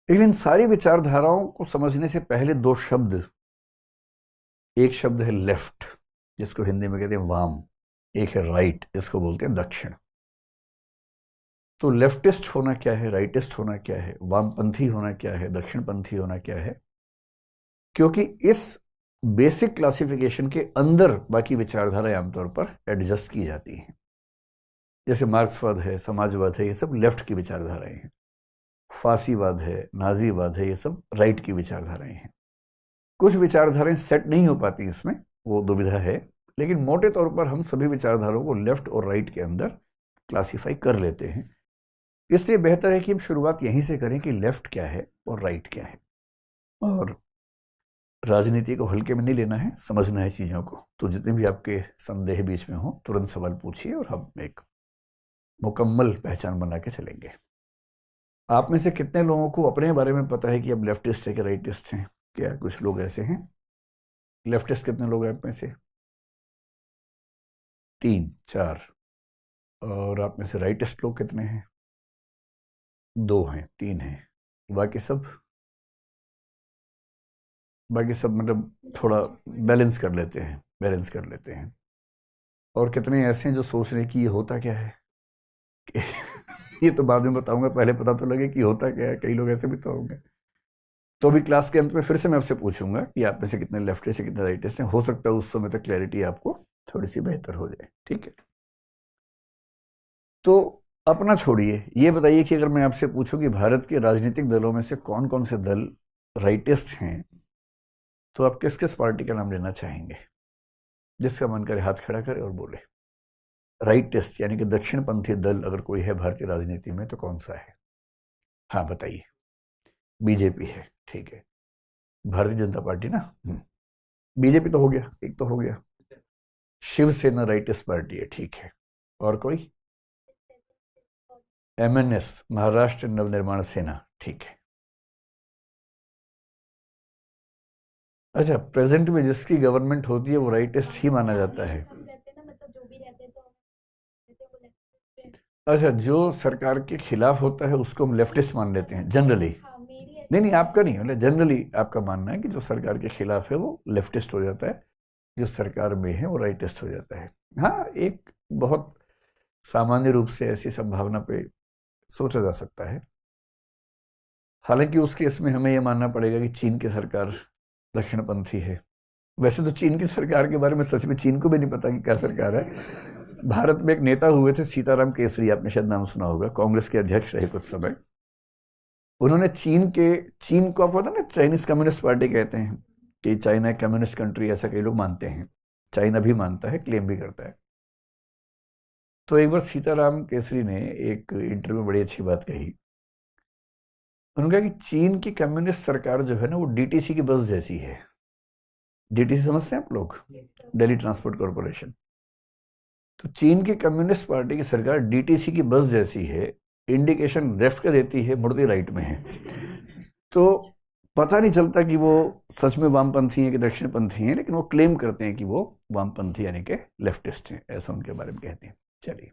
लेकिन इन सारी विचारधाराओं को समझने से पहले दो शब्द, एक शब्द है लेफ्ट जिसको हिंदी में कहते हैं वाम, एक है राइट जिसको बोलते हैं दक्षिण। तो लेफ्टिस्ट होना क्या है, राइटिस्ट होना क्या है, वामपंथी होना क्या है, दक्षिणपंथी होना क्या है, क्योंकि इस बेसिक क्लासिफिकेशन के अंदर बाकी विचारधाराएं आमतौर पर एडजस्ट की जाती हैं। जैसे मार्क्सवाद है, समाजवाद है, ये सब लेफ्ट की विचारधाराएं हैं। फासीवाद है, नाजीवाद है, ये सब राइट की विचारधाराएं हैं। कुछ विचारधाराएं सेट नहीं हो पाती इसमें, वो दुविधा है, लेकिन मोटे तौर पर हम सभी विचारधाराओं को लेफ्ट और राइट के अंदर क्लासीफाई कर लेते हैं। इसलिए बेहतर है कि हम शुरुआत यहीं से करें कि लेफ्ट क्या है और राइट क्या है। और राजनीति को हल्के में नहीं लेना है, समझना है चीज़ों को। तो जितने भी आपके संदेह बीच में हो तुरंत सवाल पूछिए और हम एक मुकम्मल पहचान बना के चलेंगे। आप में से कितने लोगों को अपने बारे में पता है कि अब लेफ्टिस्ट है कि राइटिस्ट हैं? क्या कुछ लोग ऐसे हैं? लेफ्टिस्ट कितने लोग हैं आप में से? 3 4। और आप में से राइटिस्ट लोग कितने हैं? 2 हैं, 3 हैं। बाकी सब मतलब थोड़ा बैलेंस कर लेते हैं। और कितने ऐसे हैं जो सोच रहे हैं कि ये होता क्या है? ये तो बाद में बताऊंगा, पहले पता तो लगे कि होता क्या है। कई लोग ऐसे भी तो होंगे। तो अभी क्लास के अंत में फिर से मैं आपसे पूछूंगा कि आप में से कितने लेफ्टिस्ट हैं, कितने राइटिस्ट हैं। हो सकता है उस समय तक क्लैरिटी आपको थोड़ी सी बेहतर हो जाए। ठीक है, तो अपना छोड़िए, ये बताइए कि अगर मैं आपसे पूछूं कि भारत के राजनीतिक दलों में से कौन कौन से दल राइटिस्ट हैं, तो आप किस किस पार्टी का नाम लेना चाहेंगे? जिसका मन करे हाथ खड़ा करे और बोले। राइटिस्ट यानी कि दक्षिणपंथी दल अगर कोई है भारतीय राजनीति में तो कौन सा है? हाँ बताइए। बीजेपी है, ठीक है। भारतीय जनता पार्टी ना। बीजेपी तो हो गया, एक तो हो गया। शिवसेना राइटिस्ट पार्टी है, ठीक है। और कोई? MNS, महाराष्ट्र नवनिर्माण सेना, ठीक है। अच्छा, प्रेजेंट में जिसकी गवर्नमेंट होती है वो राइटिस्ट ही माना जाता है? अच्छा, जो सरकार के खिलाफ होता है उसको हम लेफ्टिस्ट मान लेते हैं जनरली। नहीं, आपका नहीं, मतलब जनरली आपका मानना है कि जो सरकार के खिलाफ है वो लेफ्टिस्ट हो जाता है, जो सरकार में है वो राइटिस्ट हो जाता है। हाँ, एक बहुत सामान्य रूप से ऐसी संभावना पे सोचा जा सकता है। हालांकि उसके इसमें हमें यह मानना पड़ेगा कि चीन की सरकार दक्षिणपंथी है। वैसे तो चीन की सरकार के बारे में सच में चीन को भी नहीं पता कि क्या सरकार है। भारत में एक नेता हुए थे सीताराम केसरी, आपने शायद नाम सुना होगा, कांग्रेस के अध्यक्ष रहे कुछ समय। उन्होंने चीन को आप पता ना चाइनीज कम्युनिस्ट पार्टी कहते हैं कि चाइना एक कम्युनिस्ट कंट्री, ऐसा कई लोग मानते हैं। चाइना भी मानता है, क्लेम भी करता है। तो एक बार सीताराम केसरी ने एक इंटरव्यू में बड़ी अच्छी बात कही। उन्होंने कहा कि चीन की कम्युनिस्ट सरकार जो है ना वो डीटीसी की बस जैसी है। डीटीसी समझते हैं आप लोग? Delhi transport corporation. तो चीन की कम्युनिस्ट पार्टी की सरकार डीटीसी की बस जैसी है, इंडिकेशन लेफ्ट का देती है, मुड़ती राइट में है। तो पता नहीं चलता कि वो सच में वामपंथी हैं कि दक्षिणपंथी हैं, लेकिन वो क्लेम करते हैं कि वो वामपंथी यानी कि लेफ्टिस्ट हैं, ऐसा उनके बारे में कहते हैं। चलिए,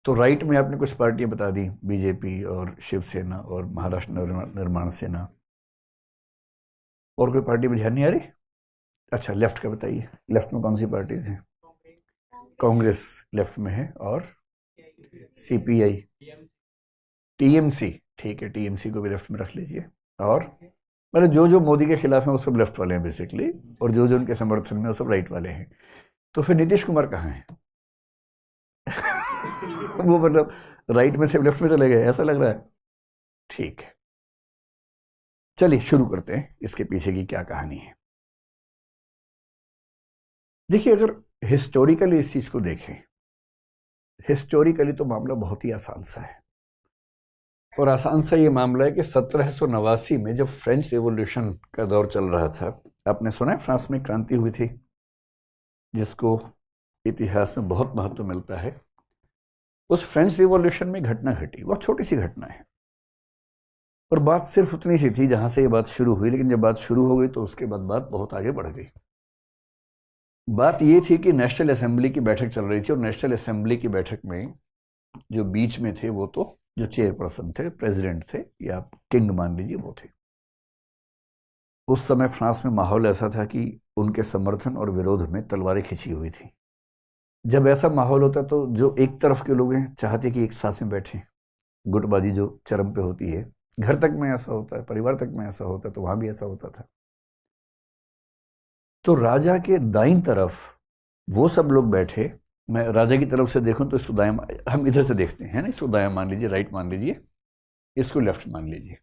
तो राइट में आपने कुछ पार्टियां बता दी, बीजेपी और शिवसेना और महाराष्ट्र नवनिर्माण सेना। और कोई पार्टी में ध्यान नहीं आ रही? अच्छा, लेफ्ट का बताइए, लेफ्ट में कौन सी पार्टीज हैं? कांग्रेस लेफ्ट में है, और CPI, TMC, ठीक है, TMC को भी लेफ्ट में रख लीजिए। और मतलब जो जो मोदी के खिलाफ हैं वो सब लेफ्ट वाले हैं बेसिकली, और जो जो उनके समर्थन में वो सब राइट वाले हैं। तो फिर नीतीश कुमार कहाँ हैं? वो मतलब राइट में से लेफ्ट में चले गए, ऐसा लग रहा है। ठीक है, चलिए शुरू करते हैं, इसके पीछे की क्या कहानी है। देखिए, अगर हिस्टोरिकली इस चीज को देखें, हिस्टोरिकली तो मामला बहुत ही आसान सा है। और आसान सा ये मामला है कि 1789 में जब फ्रेंच रिवॉल्यूशन का दौर चल रहा था, आपने सुना है फ्रांस में क्रांति हुई थी, जिसको इतिहास में बहुत महत्व मिलता है। उस फ्रेंच रिवॉल्यूशन में घटना घटी, बहुत छोटी सी घटना है, और बात सिर्फ उतनी सी थी जहां से ये बात शुरू हुई। लेकिन जब बात शुरू हो गई तो उसके बाद बात बहुत आगे बढ़ गई। बात ये थी कि नेशनल असेंबली की बैठक चल रही थी, और नेशनल असेंबली की बैठक में जो बीच में थे वो तो जो चेयरपर्सन थे, प्रेसिडेंट थे, या आप किंग मान लीजिए, वो थे। उस समय फ्रांस में माहौल ऐसा था कि उनके समर्थन और विरोध में तलवारें खिंची हुई थी। जब ऐसा माहौल होता तो जो एक तरफ के लोग हैं चाहते कि एक साथ में बैठें, गुटबाजी जो चरम पे होती है, घर तक में ऐसा होता है, परिवार तक में ऐसा होता है, तो वहां भी ऐसा होता था। तो राजा के दाईं तरफ वो सब लोग बैठे। मैं राजा की तरफ से देखूं तो इसको दायां, हम इधर से देखते हैं ना, इसको दायां मान लीजिए, राइट मान लीजिए, इसको लेफ्ट मान लीजिए।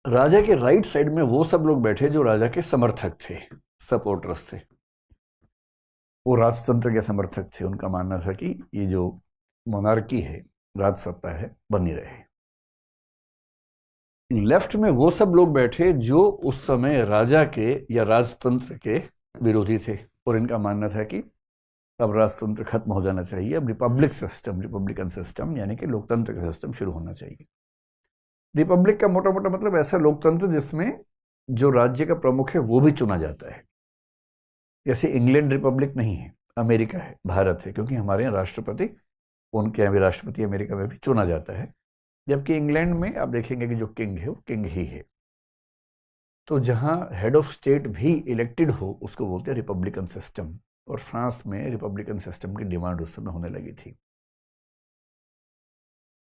राजा के राइट साइड में वो सब लोग बैठे जो राजा के समर्थक थे, सपोर्टर्स थे। वो राजतंत्र के समर्थक थे। उनका मानना था कि ये जो मोनार्की है, राज सत्ता है, बनी रहे। लेफ्ट में वो सब लोग बैठे जो उस समय राजा के या राजतंत्र के विरोधी थे, और इनका मानना था कि अब राजतंत्र खत्म हो जाना चाहिए, अब रिपब्लिक सिस्टम, रिपब्लिकन सिस्टम यानी कि लोकतंत्र का सिस्टम शुरू होना चाहिए। रिपब्लिक का मोटा मोटा मतलब ऐसा लोकतंत्र जिसमें जो राज्य का प्रमुख है वो भी चुना जाता है। जैसे इंग्लैंड रिपब्लिक नहीं है, अमेरिका है, भारत है, क्योंकि हमारे यहाँ राष्ट्रपति, उनके यहाँ भी राष्ट्रपति अमेरिका में भी चुना जाता है। जबकि इंग्लैंड में आप देखेंगे कि जो किंग है वो किंग ही है। तो जहाँ हेड ऑफ स्टेट भी इलेक्टेड हो उसको बोलते हैं रिपब्लिकन सिस्टम। और फ्रांस में रिपब्लिकन सिस्टम की डिमांड उस समय होने लगी थी।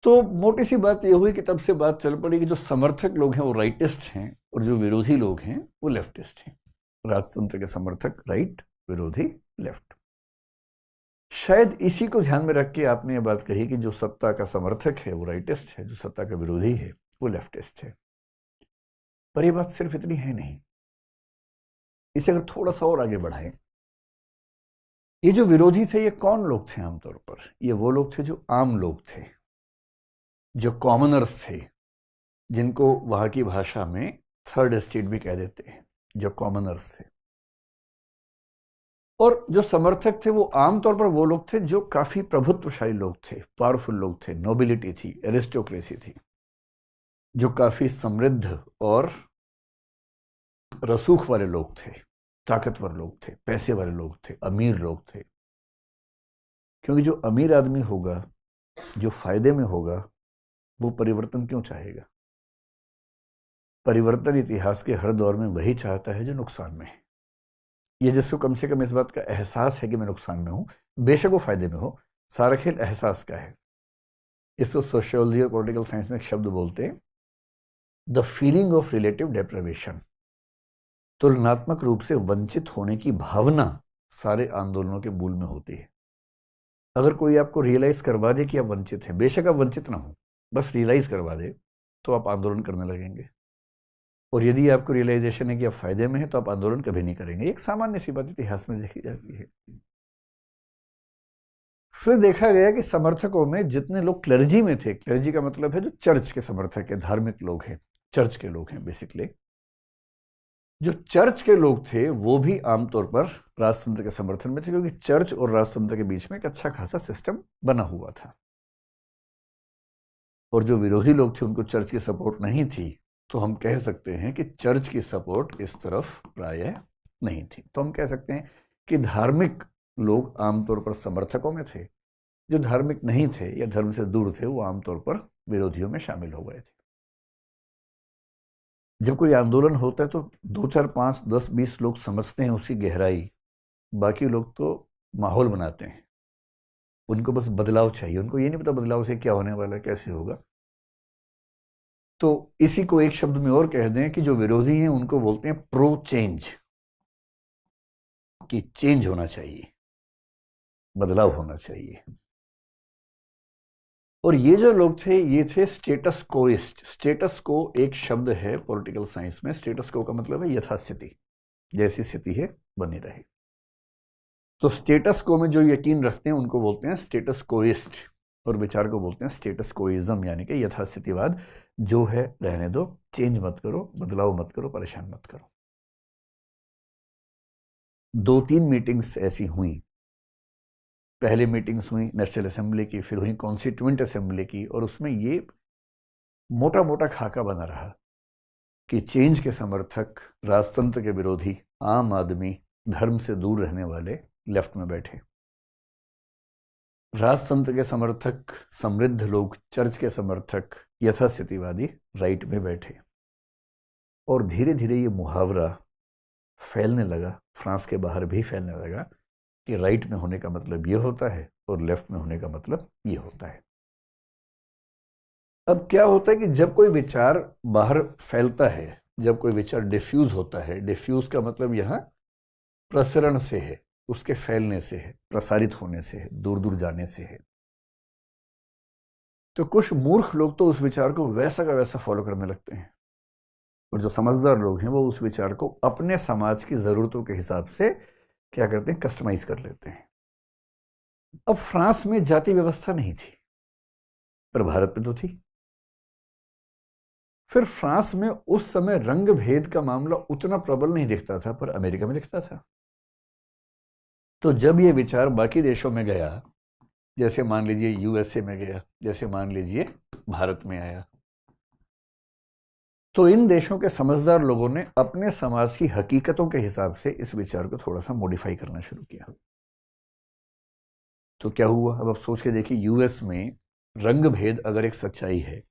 तो मोटी सी बात यह हुई कि तब से बात चल पड़ी कि जो समर्थक लोग हैं वो राइटिस्ट हैं और जो विरोधी लोग हैं वो लेफ्टिस्ट हैं। राजतंत्र के समर्थक राइट, विरोधी लेफ्ट। शायद इसी को ध्यान में रख के आपने ये बात कही कि जो सत्ता का समर्थक है वो राइटिस्ट है, जो सत्ता का विरोधी है वो लेफ्टिस्ट है। पर यह बात सिर्फ इतनी है नहीं। इसे अगर थोड़ा सा और आगे बढ़ाएं, ये जो विरोधी थे ये कौन लोग थे आमतौर पर? ये वो लोग थे जो आम लोग थे, जो कॉमनर्स थे, जिनको वहां की भाषा में थर्ड एस्टेट भी कह देते हैं, जो कॉमनर्स थे। और जो समर्थक थे वो आमतौर पर वो लोग थे जो काफी प्रभुत्वशाली लोग थे, पावरफुल लोग थे, नोबिलिटी थी, एरिस्टोक्रेसी थी, जो काफी समृद्ध और रसूख वाले लोग थे, ताकतवर लोग थे, पैसे वाले लोग थे, अमीर लोग थे। क्योंकि जो अमीर आदमी होगा, जो फायदे में होगा, वो परिवर्तन क्यों चाहेगा? परिवर्तन इतिहास के हर दौर में वही चाहता है जो नुकसान में है। ये जिसको कम से कम इस बात का एहसास है कि मैं नुकसान में हूं, बेशक वो फायदे में हो, सारा खेल एहसास का है। इसको सोशियोलॉजी और पॉलिटिकल साइंस में एक शब्द बोलते हैं, the feeling of relative deprivation. तुलनात्मक रूप से वंचित होने की भावना सारे आंदोलनों के मूल में होती है। अगर कोई आपको रियलाइज करवा दे कि आप वंचित हैं, बेशक आप वंचित ना हो, बस रियलाइज करवा दे, तो आप आंदोलन करने लगेंगे। और यदि आपको रियलाइजेशन है कि आप फायदे में हैं, तो आप आंदोलन कभी नहीं करेंगे। एक सामान्य सी बात इतिहास में देखी जाती है। फिर देखा गया कि समर्थकों में जितने लोग क्लर्जी में थे, क्लर्जी का मतलब है जो चर्च के समर्थक है, धार्मिक लोग हैं, चर्च के लोग हैं बेसिकली, जो चर्च के लोग थे वो भी आमतौर पर राजतंत्र के समर्थन में थे, क्योंकि चर्च और राजतंत्र के बीच में एक अच्छा खासा सिस्टम बना हुआ था। और जो विरोधी लोग थे उनको चर्च की सपोर्ट नहीं थी, तो हम कह सकते हैं कि चर्च की सपोर्ट इस तरफ प्रायः नहीं थी। तो हम कह सकते हैं कि धार्मिक लोग आमतौर पर समर्थकों में थे, जो धार्मिक नहीं थे या धर्म से दूर थे वो आमतौर पर विरोधियों में शामिल हो गए थे। जब कोई आंदोलन होता है तो 2, 4, 5, 10, 20 लोग समझते हैं उसकी गहराई, बाकी लोग तो माहौल बनाते हैं। उनको बस बदलाव चाहिए, उनको ये नहीं पता बदलाव से क्या होने वाला है, कैसे होगा। तो इसी को एक शब्द में और कह दें कि जो विरोधी हैं उनको बोलते हैं प्रो चेंज, कि चेंज होना चाहिए, बदलाव होना चाहिए। और ये जो लोग थे ये थे स्टेटस कोइस्ट। स्टेटस को एक शब्द है पॉलिटिकल साइंस में, स्टेटस को का मतलब है यथास्थिति, जैसी स्थिति है बनी रहे। तो स्टेटस को में जो यकीन रखते हैं उनको बोलते हैं स्टेटस कोइस्ट, और विचार को बोलते हैं स्टेटस कोइज्म, यानी कि यथास्थितिवाद। जो है रहने दो, चेंज मत करो, बदलाव मत करो, परेशान मत करो। 2-3 मीटिंग्स ऐसी हुई। पहले मीटिंग्स हुई नेशनल असेंबली की, फिर हुई कॉन्स्टिट्यूएंट असेंबली की, और उसमें ये मोटा मोटा खाका बना रहा कि चेंज के समर्थक, राजतंत्र के विरोधी, आम आदमी, धर्म से दूर रहने वाले लेफ्ट में बैठे। राजतंत्र के समर्थक, समृद्ध लोग, चर्च के समर्थक, यथास्थितिवादी राइट में बैठे और धीरे धीरे ये मुहावरा फैलने लगा, फ्रांस के बाहर भी फैलने लगा कि राइट में होने का मतलब ये होता है और लेफ्ट में होने का मतलब ये होता है। अब क्या होता है कि जब कोई विचार बाहर फैलता है, जब कोई विचार डिफ्यूज होता है, डिफ्यूज का मतलब यहां प्रसरण से है, उसके फैलने से है, प्रसारित होने से है, दूर दूर जाने से है, तो कुछ मूर्ख लोग तो उस विचार को वैसा का वैसा फॉलो करने लगते हैं और जो समझदार लोग हैं वो उस विचार को अपने समाज की जरूरतों के हिसाब से क्या करते हैं, कस्टमाइज कर लेते हैं। अब फ्रांस में जाति व्यवस्था नहीं थी, पर भारत में तो थी। फिर फ्रांस में उस समय रंग भेद का मामला उतना प्रबल नहीं दिखता था, पर अमेरिका में दिखता था। तो जब ये विचार बाकी देशों में गया, जैसे मान लीजिए यूएसए में गया, जैसे मान लीजिए भारत में आया, तो इन देशों के समझदार लोगों ने अपने समाज की हकीकतों के हिसाब से इस विचार को थोड़ा सा मॉडिफाई करना शुरू किया। तो क्या हुआ, अब आप सोच के देखिए, यूएस में रंग भेद अगर एक सच्चाई है,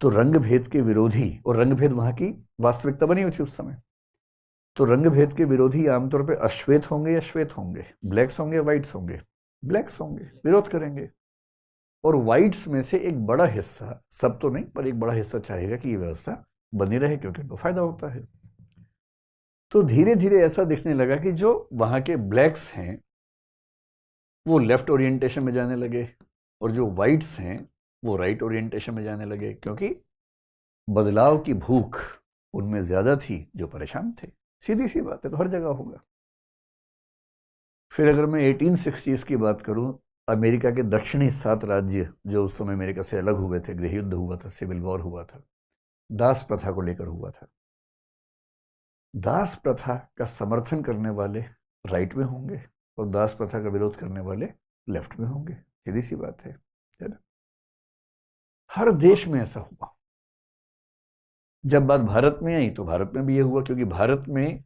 तो रंग भेद के विरोधी, और रंग भेद वहां की वास्तविकता बनी हुई थी उस समय, तो रंग भेद के विरोधी आमतौर पे अश्वेत होंगे या श्वेत होंगे, ब्लैक्स होंगे या व्हाइट्स होंगे, ब्लैक्स होंगे, विरोध करेंगे। और व्हाइट्स में से एक बड़ा हिस्सा, सब तो नहीं पर एक बड़ा हिस्सा चाहेगा कि ये व्यवस्था बनी रहे क्योंकि उनको फायदा होता है। तो धीरे धीरे ऐसा दिखने लगा कि जो वहां के ब्लैक्स हैं वो लेफ्ट ओरिएंटेशन में जाने लगे और जो व्हाइट्स हैं वो राइट ओरिएंटेशन में जाने लगे, क्योंकि बदलाव की भूख उनमें ज्यादा थी जो परेशान थे। सीधी सी बात है, तो हर जगह होगा। फिर अगर मैं 1860s की बात करूं, अमेरिका के दक्षिणी 7 राज्य जो उस समय अमेरिका से अलग हुए थे, गृह युद्ध हुआ था, सिविल वॉर हुआ था, दास प्रथा को लेकर हुआ था। दास प्रथा का समर्थन करने वाले राइट में होंगे और दास प्रथा का विरोध करने वाले लेफ्ट में होंगे, सीधी सी बात है ना। हर देश में ऐसा हुआ। जब बात भारत में आई तो भारत में भी ये हुआ, क्योंकि भारत में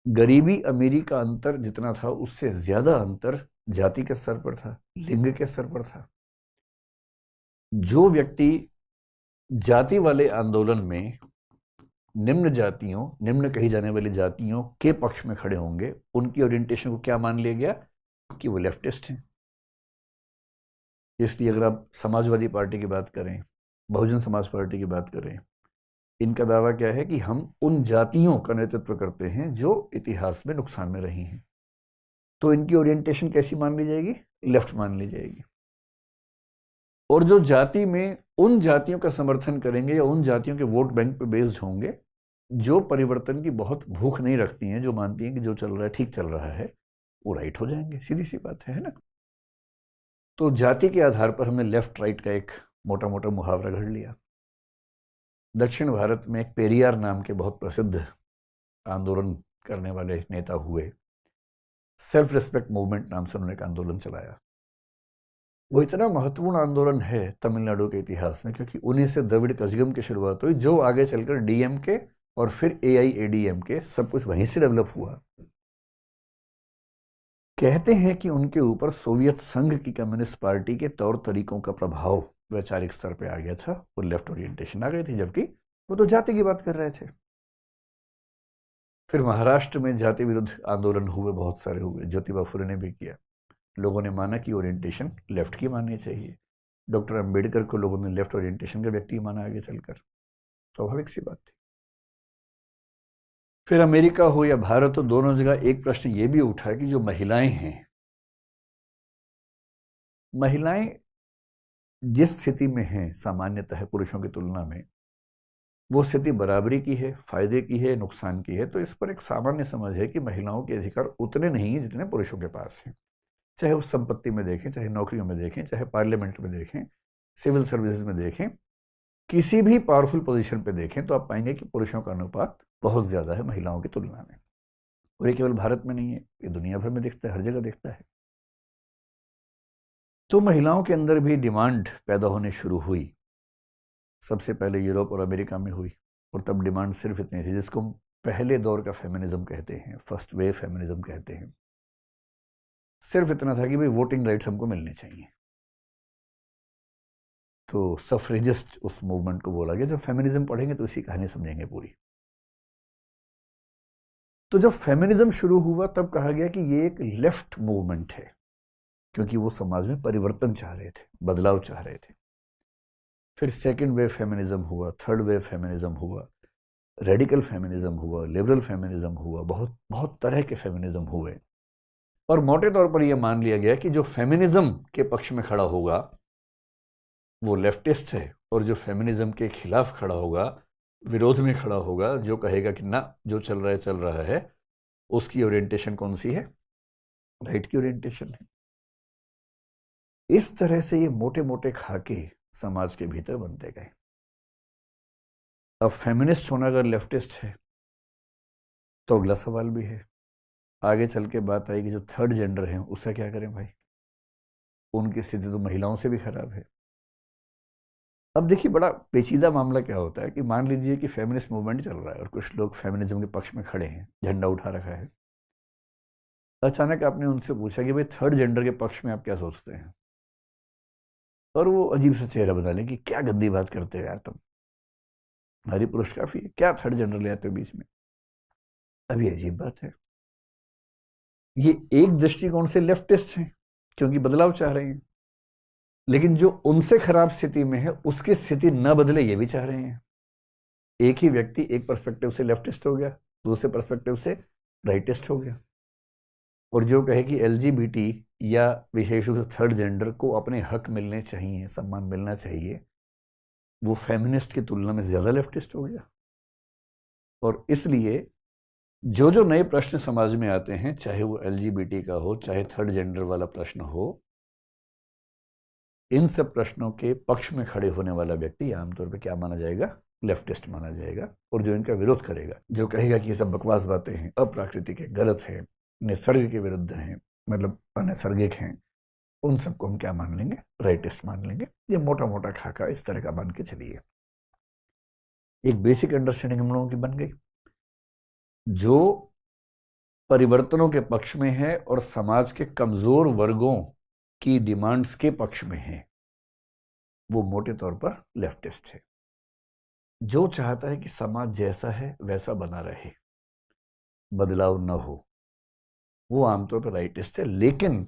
गरीबी अमीरी का अंतर जितना था उससे ज्यादा अंतर जाति के स्तर पर था, लिंग के स्तर पर था। जो व्यक्ति जाति वाले आंदोलन में निम्न जातियों, निम्न कही जाने वाली जातियों के पक्ष में खड़े होंगे, उनकी ओरिएंटेशन को क्या मान लिया गया कि वो लेफ्टिस्ट हैं। इसलिए अगर आप समाजवादी पार्टी की बात करें, बहुजन समाज पार्टी की बात करें, इनका दावा क्या है कि हम उन जातियों का नेतृत्व करते हैं जो इतिहास में नुकसान में रही हैं। तो इनकी ओरिएंटेशन कैसी मान ली जाएगी, लेफ्ट मान ली जाएगी। और जो जाति में उन जातियों का समर्थन करेंगे या उन जातियों के वोट बैंक पे बेस्ड होंगे जो परिवर्तन की बहुत भूख नहीं रखती हैं, जो मानती हैं कि जो चल रहा है ठीक चल रहा है, वो राइट हो जाएंगे। सीधी सी बात है ना। तो जाति के आधार पर हमने लेफ्ट राइट का एक मोटा मोटा मुहावरा घड़ लिया। दक्षिण भारत में एक पेरियार नाम के बहुत प्रसिद्ध आंदोलन करने वाले नेता हुए, सेल्फ रिस्पेक्ट मूवमेंट नाम से उन्होंने एक आंदोलन चलाया। वो इतना महत्वपूर्ण आंदोलन है तमिलनाडु के इतिहास में, क्योंकि उन्हीं से द्रविड़ कजगम की शुरुआत हुई, जो आगे चलकर डीएमके और फिर एआईएडीएमके सब कुछ वहीं से डेवलप हुआ। कहते हैं कि उनके ऊपर सोवियत संघ की कम्युनिस्ट पार्टी के तौर तरीकों का प्रभाव वैचारिक स्तर पे आ गया था और लेफ्ट ओरिएंटेशन आ गई थी, जबकि वो तो जाति की बात कर रहे थे। फिर महाराष्ट्र में जाति विरुद्ध आंदोलन हुए, बहुत सारे हुए, ज्योतिबा फुले ने भी किया। लोगों ने माना कि ओरिएंटेशन लेफ्ट की माननी चाहिए। डॉक्टर अंबेडकर को लोगों ने लेफ्ट ओरिएंटेशन का व्यक्ति माना आगे चलकर, स्वाभाविक सी बात थी। फिर अमेरिका हो या भारत हो, दोनों जगह एक प्रश्न ये भी उठा कि जो महिलाएं हैं, महिलाएं जिस स्थिति में हैं सामान्यतः पुरुषों की तुलना में, वो स्थिति बराबरी की है, फायदे की है, नुकसान की है। तो इस पर एक सामान्य समझ है कि महिलाओं के अधिकार उतने नहीं हैं जितने पुरुषों के पास हैं। चाहे उस संपत्ति में देखें, चाहे नौकरियों में देखें, चाहे पार्लियामेंट में देखें, सिविल सर्विसेज में देखें, किसी भी पावरफुल पोजीशन पे देखें, तो आप पाएंगे कि पुरुषों का अनुपात बहुत ज्यादा है महिलाओं की तुलना में। और ये केवल भारत में नहीं है, ये दुनिया भर में दिखता है, हर जगह दिखता है। तो महिलाओं के अंदर भी डिमांड पैदा होने शुरू हुई। सबसे पहले यूरोप और अमेरिका में हुई, और तब डिमांड सिर्फ इतनी थी जिसको हम पहले दौर का फेमिनिज्म कहते हैं, फर्स्ट वेव फेमिनिज्म कहते हैं। सिर्फ इतना था कि भाई वोटिंग राइट्स हमको मिलने चाहिए। तो सफरेजिस्ट उस मूवमेंट को बोला गया। जब फेमिनिज्म पढ़ेंगे तो इसी कहानी समझेंगे पूरी। तो जब फेमिनिज्म शुरू हुआ तब कहा गया कि ये एक लेफ्ट मूवमेंट है, क्योंकि वो समाज में परिवर्तन चाह रहे थे, बदलाव चाह रहे थे। फिर सेकेंड वेव फेमिनिज्म हुआ, थर्ड वेव फेमिनिज्म हुआ, रेडिकल फेमिनिज्म हुआ, लिबरल फेमिनिज्म हुआ, बहुत बहुत तरह के फेमिनिज्म हुए। और मोटे तौर पर यह मान लिया गया कि जो फेमिनिज्म के पक्ष में खड़ा होगा वो लेफ्टिस्ट है, और जो फेमिनिज्म के खिलाफ खड़ा होगा, विरोध में खड़ा होगा, जो कहेगा कि ना जो चल रहा है, उसकी ओरिएंटेशन कौन सी है? राइट की ओरिएंटेशन है। इस तरह से ये मोटे मोटे खाके समाज के भीतर बनते गए। अब फेमिनिस्ट होना अगर लेफ्टिस्ट है तो अगला सवाल भी है, आगे चल के बात आएगी जो थर्ड जेंडर है उससे क्या करें भाई? उनकी स्थिति तो महिलाओं से भी खराब है। अब देखिए बड़ा पेचीदा मामला क्या होता है कि मान लीजिए कि फेमिनिस्ट मूवमेंट चल रहा है और कुछ लोग फेमिनिज्म के पक्ष में खड़े हैं, झंडा उठा रखा है। अचानक आपने उनसे पूछा कि भाई थर्ड जेंडर के पक्ष में आप क्या सोचते हैं, और वो अजीब सा चेहरा बना लें कि क्या गंदी बात करते हो यार तुम, हमारी पुरुष काफी है, क्या थर्ड जेंडर ले आते हो बीच में? अभी अजीब बात है। ये एक दृष्टिकोण से लेफ्टिस्ट हैं क्योंकि बदलाव चाह रहे हैं, लेकिन जो उनसे खराब स्थिति में है उसकी स्थिति न बदले ये भी चाह रहे हैं। एक ही व्यक्ति एक पर्सपेक्टिव से लेफ्टिस्ट हो गया, दूसरे पर्सपेक्टिव से राइटिस्ट हो गया। और जो कहे कि एलजीबीटी या विशेष रूप से थर्ड जेंडर को अपने हक मिलने चाहिए, सम्मान मिलना चाहिए, वो फेमिनिस्ट की तुलना में ज्यादा लेफ्टिस्ट हो गया। और इसलिए जो जो नए प्रश्न समाज में आते हैं, चाहे वो एलजीबीटी का हो, चाहे थर्ड जेंडर वाला प्रश्न हो, इन सब प्रश्नों के पक्ष में खड़े होने वाला व्यक्ति आमतौर पर क्या माना जाएगा? लेफ्टिस्ट माना जाएगा। और जो इनका विरोध करेगा, जो कहेगा कि ये सब बकवास बातें हैं, अप्राकृतिक है, गलत है, निसर्ग के विरुद्ध हैं, मतलब अनैसर्गिक हैं, उन सबको हम क्या मान लेंगे? राइटिस्ट मान लेंगे। ये मोटा मोटा खाका इस तरह का मान के चलिए। एक बेसिक अंडरस्टैंडिंग हम लोगों की बन गई। जो परिवर्तनों के पक्ष में है और समाज के कमजोर वर्गों की डिमांड्स के पक्ष में है, वो मोटे तौर पर लेफ्टिस्ट है। जो चाहता है कि समाज जैसा है वैसा बना रहे, बदलाव न हो, वो आमतौर पर राइटिस्ट है। लेकिन